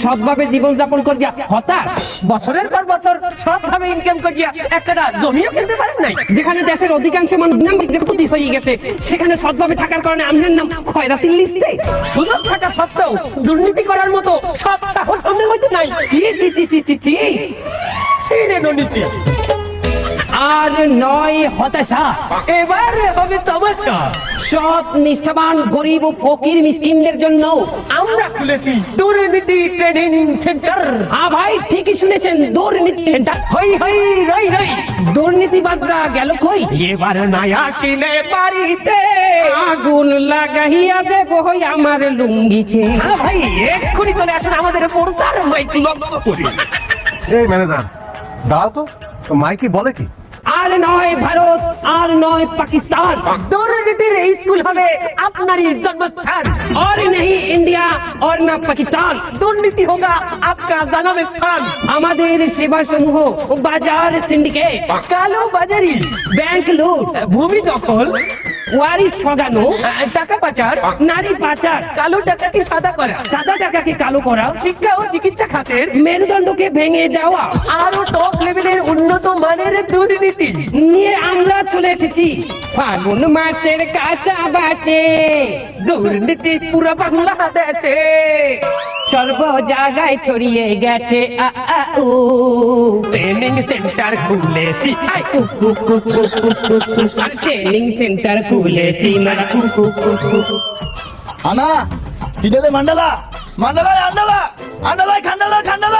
সৎভাবে জীবন যাপন করিয়া হতাশ। বছরের পর বছর সৎভাবে ইনকাম করিয়া একটা জমিও কিনতে পারেন নাই। যেখানে দেশের অধিকাংশ মানুষ নাম বিক্রি হয়ে গেছে, সেখানে সৎভাবে থাকার কারণে আপনার নাম খয়রাতির লিস্টে। সুযোগ থাকা সত্ত্বেও দুর্নীতি করার মতো সৎ সাহস আমাদের মধ্যে নাই। ছি ছি ছি ছি ছি ছি। সেই রে দুর্নীতি। আর নয় হতাশা, এবার হবে তমাশা। সৎ নিষ্ঠাবান গরিব ও ফকির মিসকিনদের জন্য আমরা খুলেছি দুর্নীতি ট্রেনিং সেন্টার। হ্যাঁ ভাই, ঠিকই শুনেছেন, দুর্নীতি সেন্টার। হই হই রই রই, দুর্নীতিবাজরা গেল কই? এবার নাই আসিলে বাড়িতে। আগুন লাগাইয়া দেব হই আমার লুঙ্গিতে। হ্যাঁ ভাই, এক্ষুনি চলে আসুন আমাদের প্রচার মাইক লক্ষ্য করে। এই ম্যানেজার, দাও তো মাইকি বলে কি? আর নয় ভারত, আর নয় পাকিস্তান, দুর্নীতির স্কুল হবে আপনারই জন্মস্থান। और नहीं इंडिया और ना पाकिस्तान। দুর্নীতি হোগা আপকা জন্ম স্থান। আমাদের সেবা সমূহ বাজার সিন্ডিকেট, কালো বাজারি, ব্যাংক লুট, ভূমি দখল, ওয়ারিশ ঠগানো, টাকা পাচার, নারী পাচার, কালো টাকাকে সাদা করা, সাদা টাকাকে কালো করা, শিক্ষা ও চিকিৎসা খাতের মেরুদণ্ডকে ভেঙে দেওয়া আরো টপ লেভেলের উন্নত মানের দুর্নীতি নিয়ে আমরা চলে এসেছি ফাগুন মাসের কাঁচা বাসে। দুর্নীতি পুরো বাংলাদেশে সর্ব জায়গায় ছড়িয়ে গেছে আ আ উ। ট্রেনিং সেন্টার খুলেছি। আই উ উ উ উ উ উ উ। আর ট্রেনিং সেন্টার খুলেছি মারা উ উ উ উ উ। అన్నా ఇడలే మండల మండల అండల అండల ఖండల ఖండల